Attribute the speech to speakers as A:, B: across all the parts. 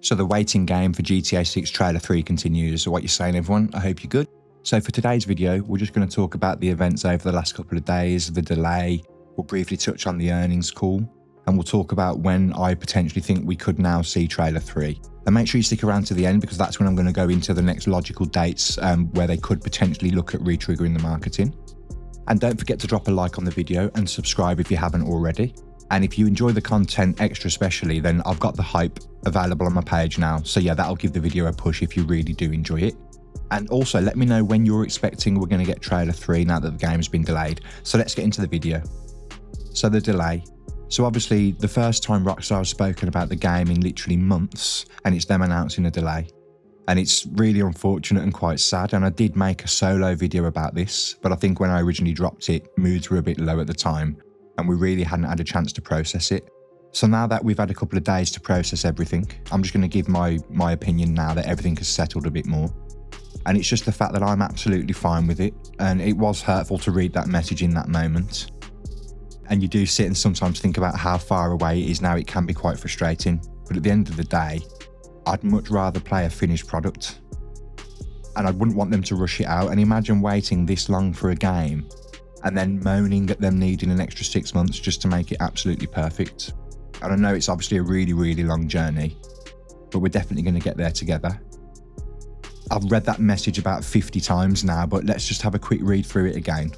A: So the waiting game for GTA 6 Trailer 3 continues. So what you're saying, everyone? I hope you're good. So for today's video, we're just going to talk about the events over the last couple of days, the delay. We'll briefly touch on the earnings call, and we'll talk about when I potentially think we could now see Trailer 3. And make sure you stick around to the end, because that's when I'm going to go into the next logical dates where they could potentially look at re-triggering the marketing. And don't forget to drop a like on the video and subscribe if you haven't already. And if you enjoy the content extra especially, then I've got the hype available on my page now. So yeah, that'll give the video a push if you really do enjoy it. And also let me know when you're expecting we're going to get Trailer 3 now that the game's been delayed. So let's get into the video. So the delay. So obviously the first time Rockstar has spoken about the game in literally months, and it's them announcing a delay. And it's really unfortunate and quite sad. And I did make a solo video about this, but I think when I originally dropped it, moods were a bit low at the time, and we really hadn't had a chance to process it. So now that we've had a couple of days to process everything, I'm just going to give my opinion now that everything has settled a bit more. And it's just the fact that I'm absolutely fine with it. And it was hurtful to read that message in that moment. And you do sit and sometimes think about how far away it is now. It can be quite frustrating. But at the end of the day, I'd much rather play a finished product. And I wouldn't want them to rush it out. And imagine waiting this long for a game and then moaning at them needing an extra 6 months just to make it absolutely perfect. And I know it's obviously a really, really long journey, but we're definitely going to get there together. I've read that message about 50 times now, but let's just have a quick read through it again.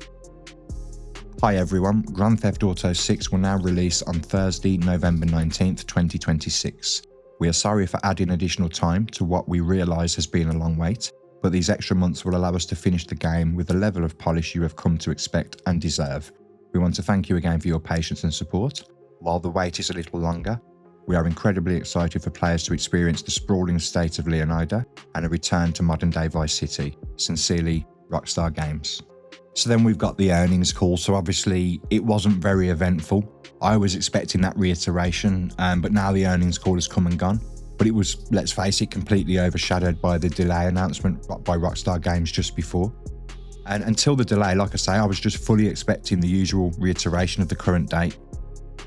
A: Hi everyone, Grand Theft Auto 6 will now release on Thursday, November 19th, 2026. We are sorry for adding additional time to what we realise has been a long wait, but these extra months will allow us to finish the game with the level of polish you have come to expect and deserve. We want to thank you again for your patience and support. While the wait is a little longer, we are incredibly excited for players to experience the sprawling state of Leonida and a return to modern-day Vice City. Sincerely, Rockstar Games. So then we've got the earnings call. So obviously it wasn't very eventful. I was expecting that reiteration, but now the earnings call has come and gone. But it was, let's face it, completely overshadowed by the delay announcement by Rockstar Games just before. And until the delay, like I say, I was just fully expecting the usual reiteration of the current date.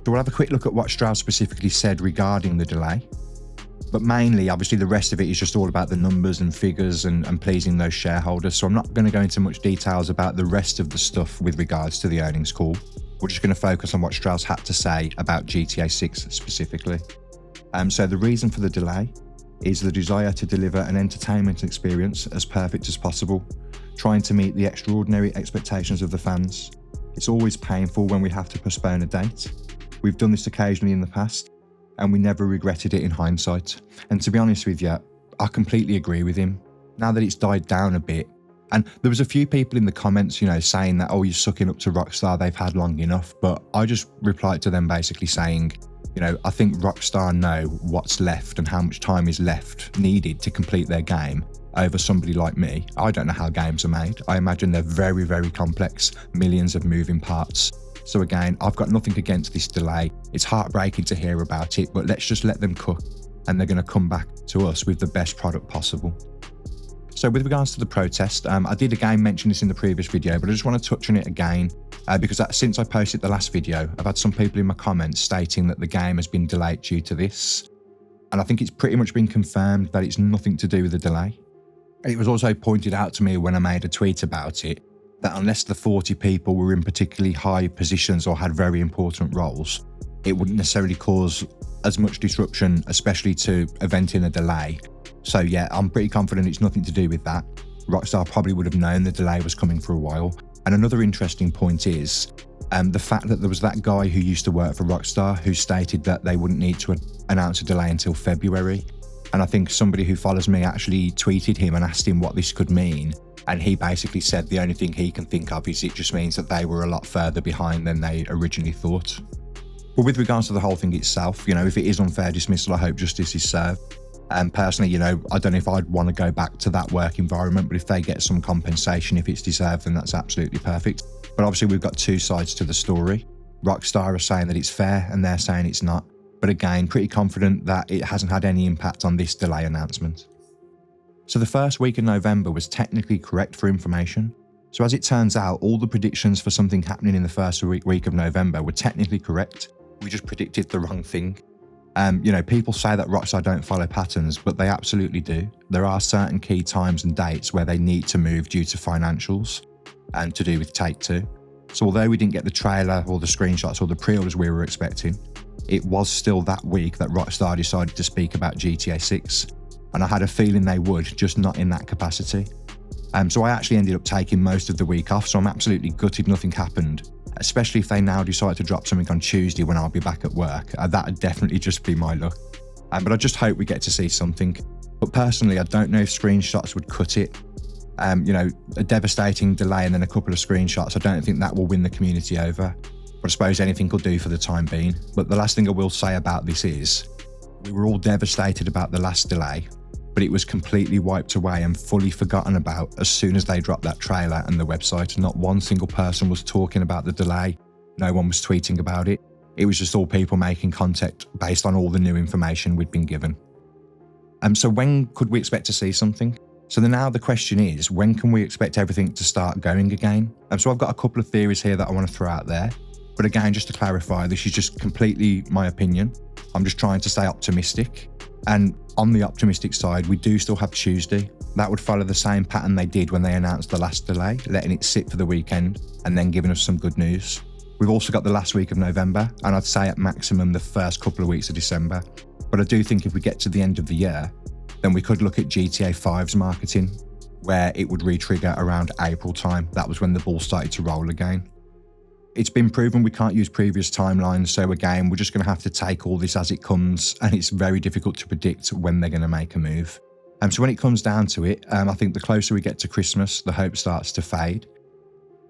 A: So we'll have a quick look at what Strauss specifically said regarding the delay. But mainly, obviously, the rest of it is just all about the numbers and figures and pleasing those shareholders. So I'm not going to go into much details about the rest of the stuff with regards to the earnings call. We're just going to focus on what Strauss had to say about GTA 6 specifically. So the reason for the delay is the desire to deliver an entertainment experience as perfect as possible, trying to meet the extraordinary expectations of the fans. It's always painful when we have to postpone a date. We've done this occasionally in the past, and we never regretted it in hindsight. And to be honest with you, I completely agree with him. Now that it's died down a bit, and there was a few people in the comments, saying that, oh, you're sucking up to Rockstar, they've had long enough. But I just replied to them basically saying, I think Rockstar know what's left and how much time is needed to complete their game over somebody like me. I don't know how games are made. I imagine they're very, very complex, millions of moving parts. So again, I've got nothing against this delay. It's heartbreaking to hear about it, but let's just let them cook, and they're going to come back to us with the best product possible. So with regards to the protest, I did again mention this in the previous video, but I just want to touch on it again because since I posted the last video, I've had some people in my comments stating that the game has been delayed due to this. And I think it's pretty much been confirmed that it's nothing to do with the delay. It was also pointed out to me when I made a tweet about it, that unless the 40 people were in particularly high positions or had very important roles, it wouldn't necessarily cause as much disruption, especially to eventing a delay. So yeah, I'm pretty confident it's nothing to do with that. Rockstar probably would have known the delay was coming for a while. And another interesting point is the fact that there was that guy who used to work for Rockstar who stated that they wouldn't need to announce a delay until February. And I think somebody who follows me actually tweeted him and asked him what this could mean. And he basically said the only thing he can think of is it just means that they were a lot further behind than they originally thought. But with regards to the whole thing itself, if it is unfair dismissal, I hope justice is served. And personally, I don't know if I'd want to go back to that work environment, but if they get some compensation, if it's deserved, then that's absolutely perfect. But obviously we've got two sides to the story. Rockstar are saying that it's fair and they're saying it's not. But again, pretty confident that it hasn't had any impact on this delay announcement. So the first week of November was technically correct for information. So as it turns out, all the predictions for something happening in the first week of November were technically correct. We just predicted the wrong thing. People say that Rockstar don't follow patterns, but they absolutely do. There are certain key times and dates where they need to move due to financials and to do with Take-Two. So although we didn't get the trailer or the screenshots or the pre-orders we were expecting, it was still that week that Rockstar decided to speak about GTA 6. And I had a feeling they would, just not in that capacity. So I actually ended up taking most of the week off, so I'm absolutely gutted nothing happened, especially if they now decide to drop something on Tuesday when I'll be back at work. That'd definitely just be my luck. But I just hope we get to see something. But personally, I don't know if screenshots would cut it. A devastating delay and then a couple of screenshots, I don't think that will win the community over. But I suppose anything will do for the time being. But the last thing I will say about this is, we were all devastated about the last delay, but it was completely wiped away and fully forgotten about as soon as they dropped that trailer and the website. Not one single person was talking about the delay. No one was tweeting about it. It was just all people making content based on all the new information we'd been given. So when could we expect to see something? So now the question is, when can we expect everything to start going again? So I've got a couple of theories here that I want to throw out there. But again, just to clarify, this is just completely my opinion. I'm just trying to stay optimistic. And on the optimistic side, we do still have Tuesday. That would follow the same pattern they did when they announced the last delay, letting it sit for the weekend and then giving us some good news. We've also got the last week of November, and I'd say at maximum the first couple of weeks of December. But I do think if we get to the end of the year, then we could look at GTA 5's marketing, where it would re-trigger around April time. That was when the ball started to roll again. It's been proven we can't use previous timelines, so again, we're just going to have to take all this as it comes, and it's very difficult to predict when they're going to make a move. So when it comes down to it, I think the closer we get to Christmas, the hope starts to fade.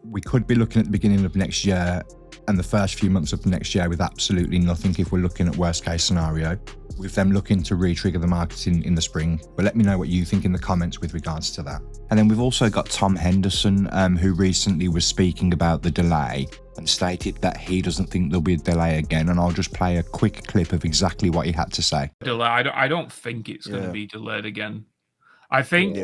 A: We could be looking at the beginning of next year and the first few months of next year with absolutely nothing if we're looking at worst case scenario, with them looking to re-trigger the marketing in the spring. But let me know what you think in the comments with regards to that. And then we've also got Tom Henderson, who recently was speaking about the delay and stated that he doesn't think there'll be a delay again. And I'll just play a quick clip of exactly what he had to say.
B: Delay. I don't think it's going to be delayed again. I think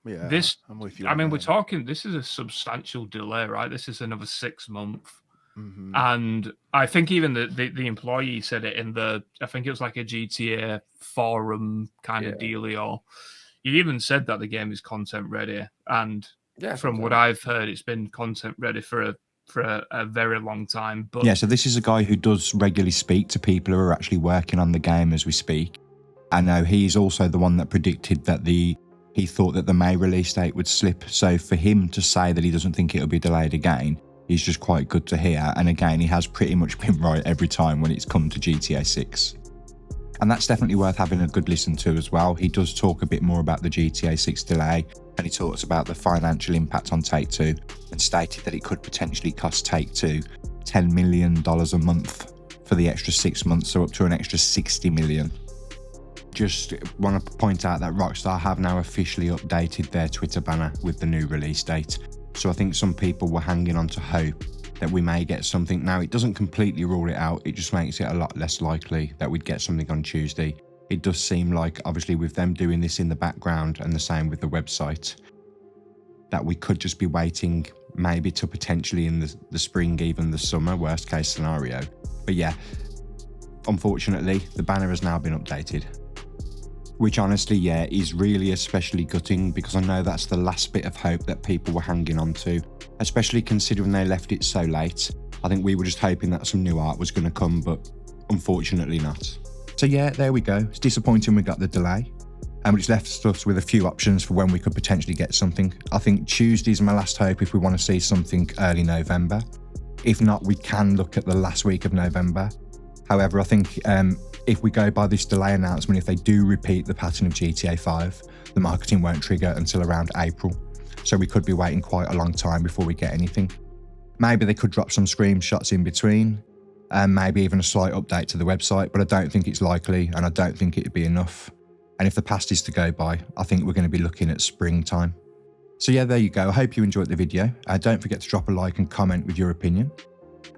B: this.
C: I'm with you.
B: I mean, we're talking. This is a substantial delay, right? This is another 6 months. Mm-hmm. And I think even the employee said it in the. I think it was like a GTA forum kind of dealio. He even said that the game is content ready, and from what I've heard, it's been content ready for a very long time. But
A: so this is a guy who does regularly speak to people who are actually working on the game as we speak. I know he's also the one that predicted that he thought that the May release date would slip. So for him to say that he doesn't think it'll be delayed again is just quite good to hear. And again, he has pretty much been right every time when it's come to GTA 6. And that's definitely worth having a good listen to as well. He does talk a bit more about the GTA 6 delay, and he talks about the financial impact on Take-Two and stated that it could potentially cost Take-Two $10 million a month for the extra 6 months, so up to an extra $60 million. Just want to point out that Rockstar have now officially updated their Twitter banner with the new release date. So I think some people were hanging on to hope that we may get something. Now, it doesn't completely rule it out. It just makes it a lot less likely that we'd get something on Tuesday. It does seem like, obviously, with them doing this in the background and the same with the website, that we could just be waiting maybe to potentially in the spring, even the summer, worst case scenario. But yeah, unfortunately, the banner has now been updated. Which honestly, is really especially gutting, because I know that's the last bit of hope that people were hanging on to, especially considering they left it so late. I think we were just hoping that some new art was going to come, but unfortunately not. So yeah, there we go. It's disappointing we got the delay, and which left us with a few options for when we could potentially get something. I think Tuesday's my last hope if we want to see something early November. If not, we can look at the last week of November. However, I think if we go by this delay announcement, if they do repeat the pattern of GTA 5, the marketing won't trigger until around April. So we could be waiting quite a long time before we get anything. Maybe they could drop some screenshots in between, and maybe even a slight update to the website, but I don't think it's likely, and I don't think it'd be enough. And if the past is to go by, I think we're going to be looking at springtime. So yeah, there you go. I hope you enjoyed the video. Don't forget to drop a like and comment with your opinion.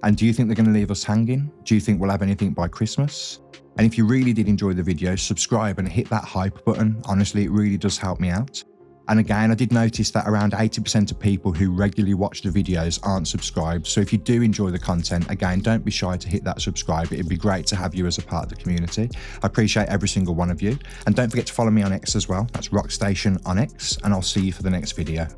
A: And do you think they're going to leave us hanging? Do you think we'll have anything by Christmas? And if you really did enjoy the video, subscribe and hit that hype button. Honestly, it really does help me out. And again, I did notice that around 80% of people who regularly watch the videos aren't subscribed. So if you do enjoy the content, again, don't be shy to hit that subscribe. It'd be great to have you as a part of the community. I appreciate every single one of you. And don't forget to follow me on X as well. That's Rockstation on X, and I'll see you for the next video.